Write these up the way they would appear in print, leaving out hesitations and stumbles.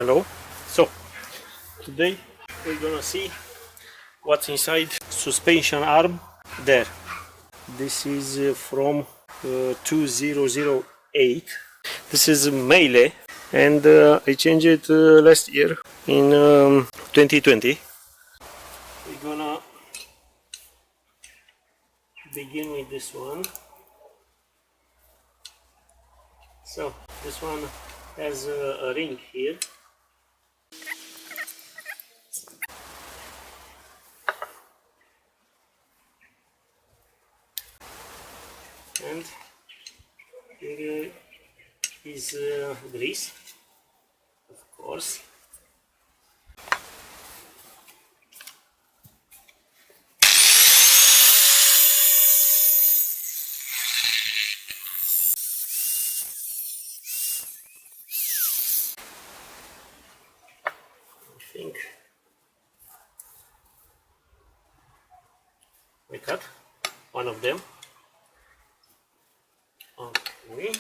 Hello. So today we're gonna see what's inside suspension arm there. This is from 2008. This is Meyle, and I changed it last year in 2020. We're gonna begin with this one. So this one has a ring here. And here is grease, of course. I think I cut one of them. Okay.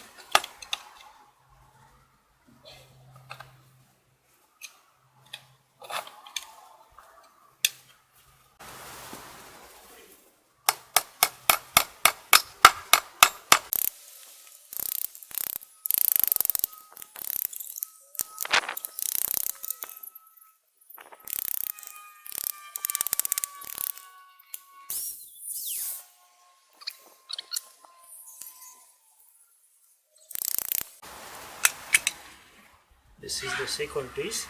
This is the second piece.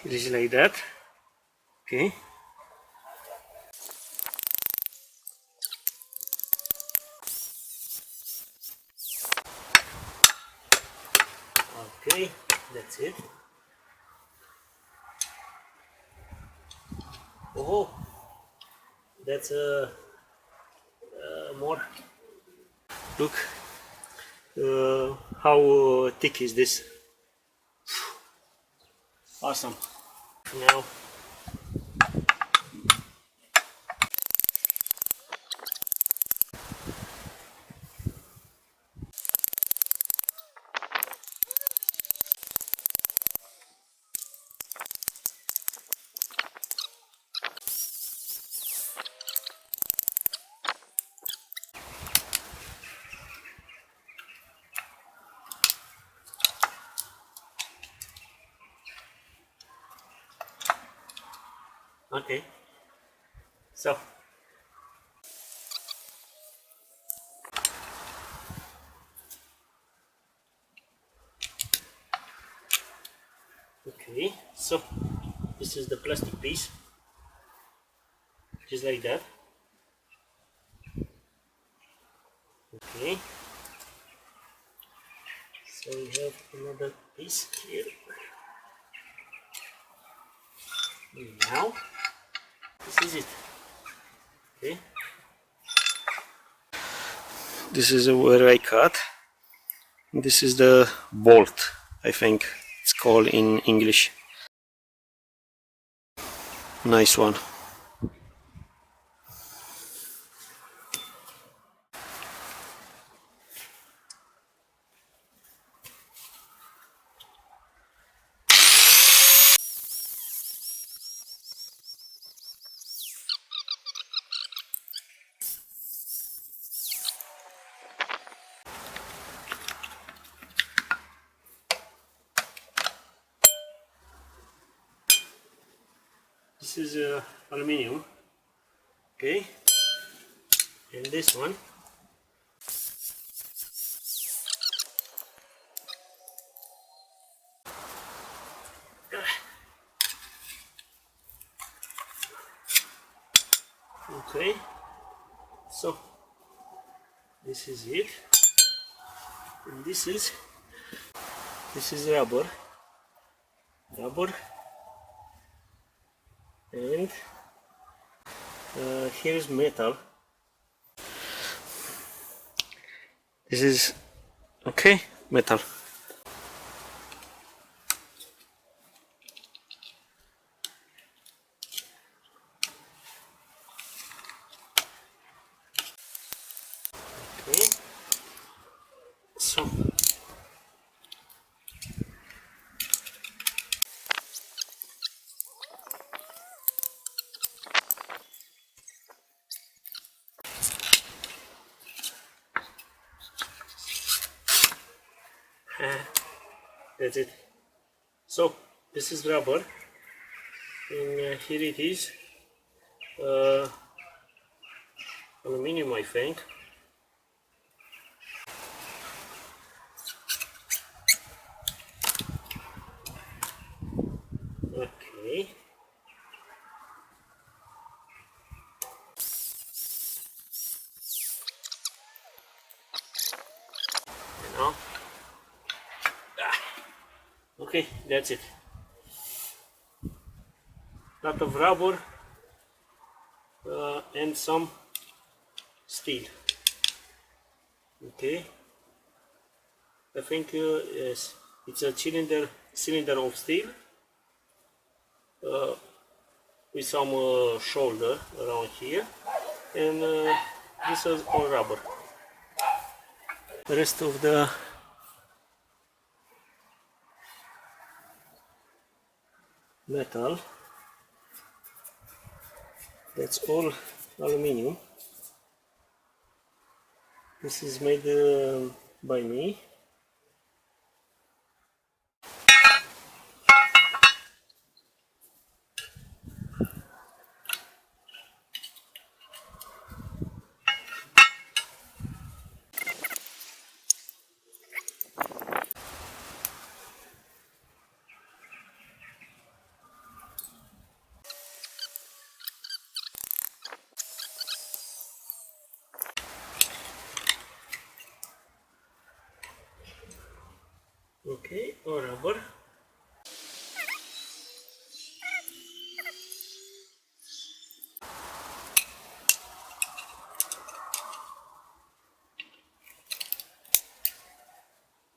It is like that. Okay. Okay, that's it. Oh, that's more. Look, how thick is this? Awesome. Now, okay. So, okay. So, this is the plastic piece, just like that. Okay. So we have another piece here. Now, this is it. Okay. This is where I cut. This is the bolt, I think it's called in English. Nice one. This is aluminium, okay, and this one okay. So this is it, and this is rubber, and here is metal. This is okay, metal. That's it. So this is rubber, and here it is, aluminum, I think. Okay. Now, okay, that's it. Lot of rubber and some steel. Okay, I think yes, it's a cylinder of steel with some shoulder around here, and this is all rubber. The rest of the metal, that's all aluminum. This is made by me. Okay, or rubber.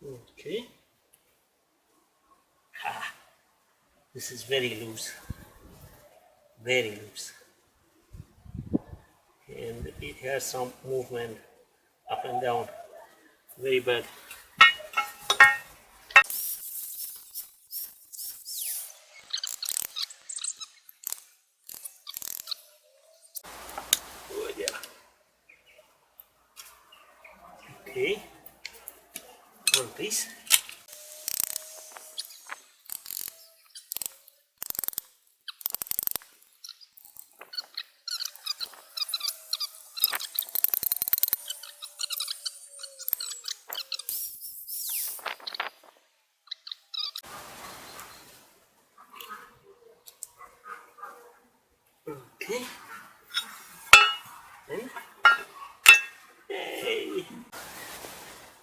Okay. This is very loose, and it has some movement up and down, very bad. Oh, yeah. Okay, one piece. Okay, and hey,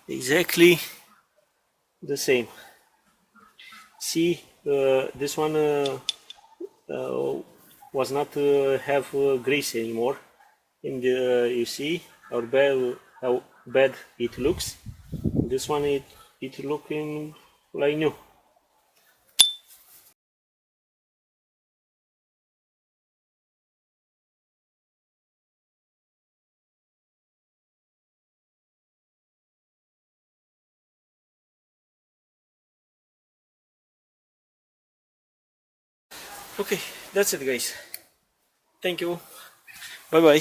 exactly the same. See, this one was not have grease anymore, and you see how bad it looks. This one it looking like new. Okay, that's it, guys. Thank you. Bye bye.